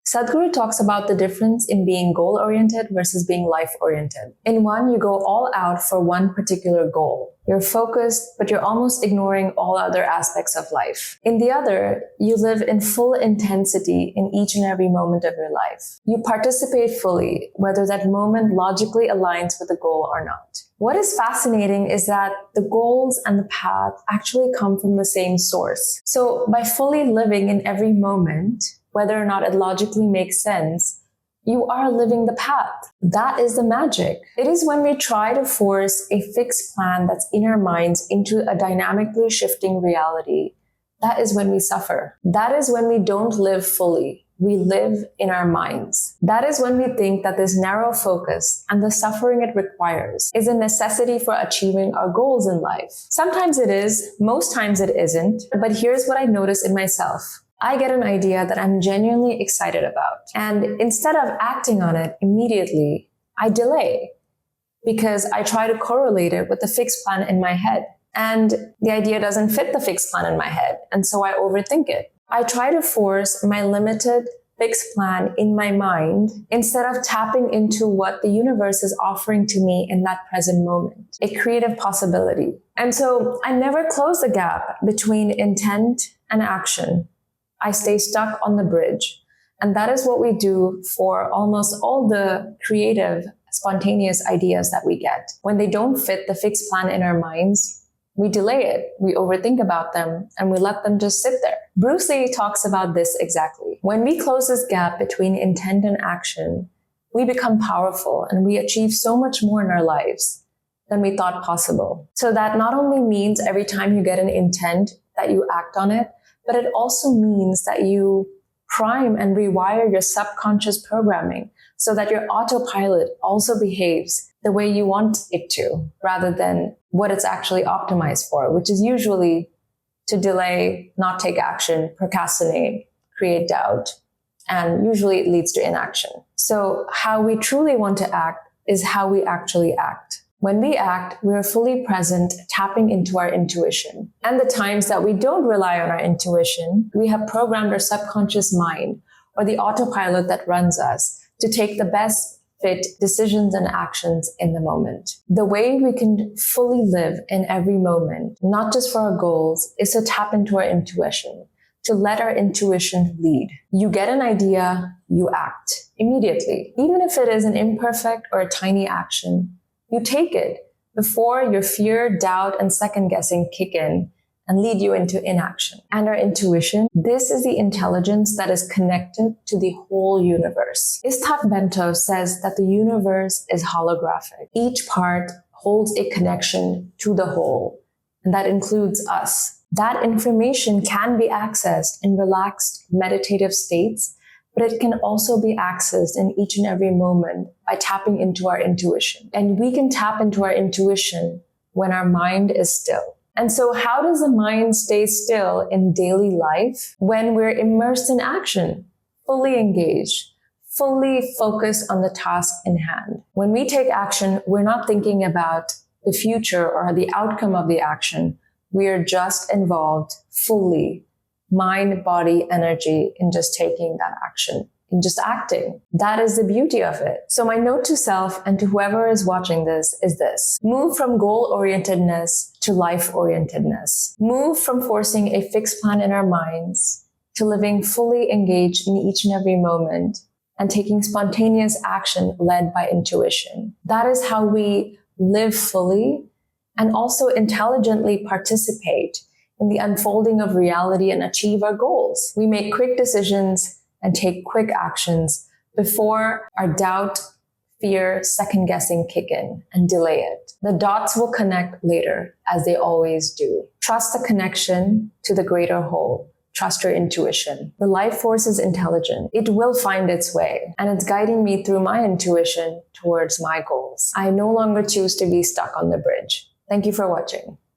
Sadhguru talks about the difference in being goal-oriented versus being life-oriented. In one, you go all out for one particular goal. You're focused, but you're almost ignoring all other aspects of life. In the other, you live in full intensity in each and every moment of your life. You participate fully, whether that moment logically aligns with the goal or not. What is fascinating is that the goals and the path actually come from the same source. So by fully living in every moment, whether or not it logically makes sense, you are living the path. That is the magic. It is when we try to force a fixed plan that's in our minds into a dynamically shifting reality, that is when we suffer. That is when we don't live fully. We live in our minds. That is when we think that this narrow focus and the suffering it requires is a necessity for achieving our goals in life. Sometimes it is, most times it isn't, but here's what I notice in myself. I get an idea that I'm genuinely excited about. And instead of acting on it immediately, I delay because I try to correlate it with the fixed plan in my head. And the idea doesn't fit the fixed plan in my head. And so I overthink it. I try to force my limited fixed plan in my mind instead of tapping into what the universe is offering to me in that present moment, a creative possibility. And so I never close the gap between intent and action. I stay stuck on the bridge. And that is what we do for almost all the creative, spontaneous ideas that we get. When they don't fit the fixed plan in our minds, we delay it, we overthink about them, and we let them just sit there. Bruce Lee talks about this exactly. When we close this gap between intent and action, we become powerful and we achieve so much more in our lives than we thought possible. So that not only means every time you get an intent that you act on it, but it also means that you prime and rewire your subconscious programming so that your autopilot also behaves the way you want it to, rather than what it's actually optimized for, which is usually to delay, not take action, procrastinate, create doubt, and usually it leads to inaction. So how we truly want to act is how we actually act. When we act, we are fully present, tapping into our intuition. And the times that we don't rely on our intuition, we have programmed our subconscious mind or the autopilot that runs us to take the best fit decisions and actions in the moment. The way we can fully live in every moment, not just for our goals, is to tap into our intuition, to let our intuition lead. You get an idea, you act immediately. Even if it is an imperfect or a tiny action, you take it before your fear, doubt, and second guessing kick in and lead you into inaction. And our intuition, this is the intelligence that is connected to the whole universe. Istat Bento says that the universe is holographic. Each part holds a connection to the whole, and that includes us. That information can be accessed in relaxed meditative states, but it can also be accessed in each and every moment by tapping into our intuition. And we can tap into our intuition when our mind is still. And so how does the mind stay still in daily life? When we're immersed in action, fully engaged, fully focused on the task in hand. When we take action, we're not thinking about the future or the outcome of the action. We are just involved fully, mind, body, energy, in just taking that action, in just acting. That is the beauty of it. So my note to self and to whoever is watching this is this. Move from goal-orientedness to life-orientedness. Move from forcing a fixed plan in our minds to living fully engaged in each and every moment and taking spontaneous action led by intuition. That is how we live fully and also intelligently participate in the unfolding of reality and achieve our goals. We make quick decisions and take quick actions before our doubt, fear, second guessing kick in and delay it. The dots will connect later, as they always do. Trust the connection to the greater whole. Trust your intuition. The life force is intelligent. It will find its way, and it's guiding me through my intuition towards my goals. I no longer choose to be stuck on the bridge. Thank you for watching.